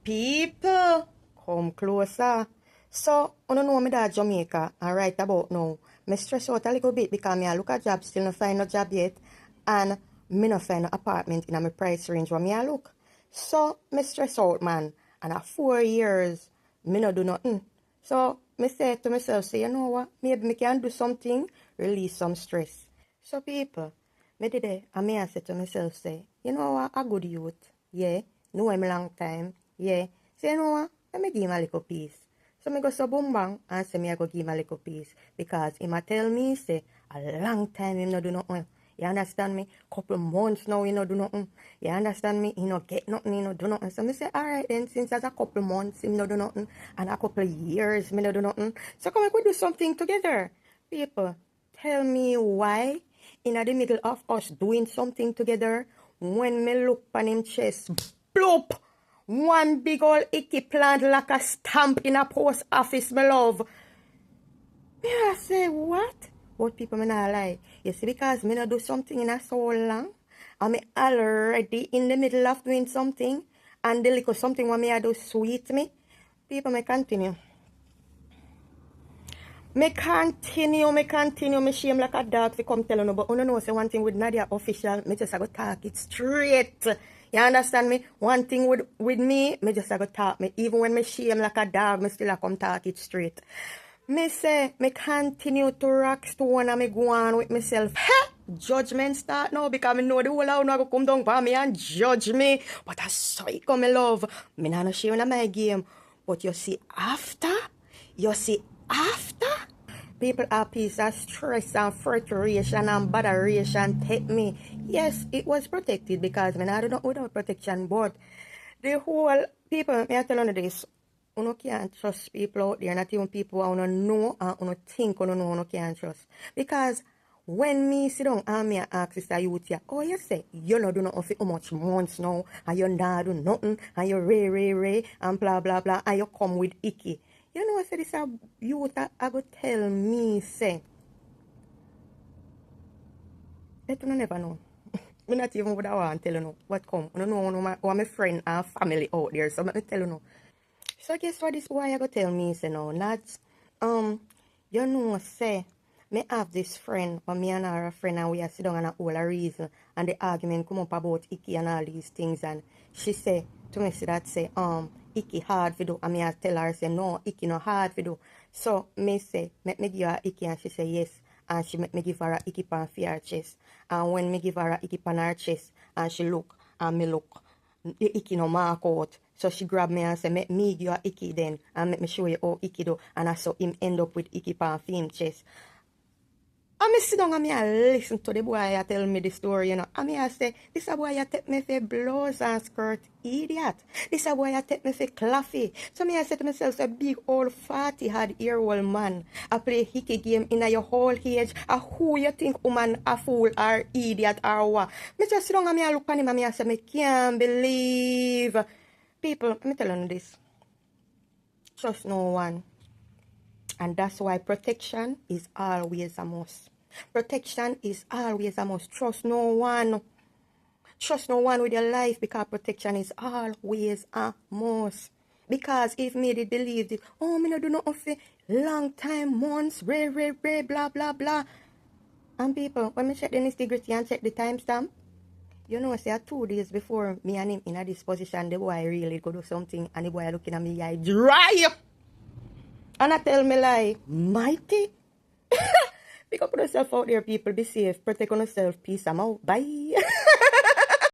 People, come closer. So, I don't know me that Jamaica, and right about now, me stress out a little bit because me I look at job, still not find no job yet, and me not find no apartment in my price range where me I look. So, me stress out, man, and at 4 years, me not do nothing. So, me say to myself, say, you know what, maybe me can do something, release some stress. So, people, me did it, and me I say to myself, say, you know what, a good youth, yeah, know him long time, yeah, say, you know what, let me give him a little piece. So me go so boom bang and say me I go give him a little piece because him a tell me say a long time him no do nothing. You understand me? Couple months now he no do nothing. You understand me? He no get nothing, he no do nothing. So me say alright then, since there's a couple months him no do nothing and a couple years me no do nothing. So come we do something together. People, tell me why in the middle of us doing something together when me look on him chest bloop. One big old icky plant like a stamp in a post office, my love. Me I say, what? But people, me not lie. You see, because me not do something in a so long, and me already in the middle of doing something, and the little something what me I do sweet me. People, me continue. Me continue, me shame like a dog to come tell you, but you know, say one thing with Nadia official, me just go talk it straight. You understand me? One thing with me just go talk me. Even when me shame like a dog, me still come talk it straight. Me say, me continue to rock stone and me go on with myself. Ha! Judgment start now because me know the whole house now go come down for me and judge me. But I saw it come, me love. Me not share in my game. But you see after, people are piece of stress and frustration and botheration take me. Yes, it was protected because me not do not without protection, but the whole people, me I tell you this, you can't trust people out there, not even people who don't know and you think you know you can't trust. Because when me sit down and me ask this youth here, oh you say, you not do nothing for how much months now, and you not do nothing, and you ray, and blah blah blah, and you come with icky. You know, I say this a youth I go tell me, say, that you never know. Me not even would I want to tell you no what come. I don't know my friend and family out there, so let me tell you no. So guess what this boy I go tell me, say no, not you know, say, me have this friend, or me and her friend, and we are sitting down and all a reason, and the argument come up about icky and all these things, and she say to me, say that say, icky hard for do, and me I tell her, say, no, icky no hard for do. So, me say, make me give her icky, and she say, yes, and she make me give her a icky pan for her chest, and when me give her a icky pan her chest, and she look, and me look, the icky no mark out. So she grab me and say, make me give her icky then, and make me show you how icky do, and I saw him end up with icky pan for him chest. And me sit down and me I listen to the boy I tell me the story, you know. And me I say, this a boy I take me for blouse and skirt, idiot. This a boy I take me for claffy. So me I say to myself, a big old 40-year-old man, I play hickey game in your whole age, who you think woman a fool or idiot or what. Me just sit down and me I look at him and me I say, me can't believe. People, let me tell you this. Trust no one. And that's why protection is always a must. Protection is always a must. Trust no one. Trust no one with your life because protection is always a must. Because if me did believe it, oh, me no do nothing for long time, months, blah, blah, blah. And people, when me check the nitty-gritty and check the timestamp, you know, say 2 days before me and him in a this position, the boy really go do something and the boy looking at me, I dry. And I tell me like, mighty. Pick up yourself out there, people. Be safe. Protect yourself. Peace. I'm out. Bye.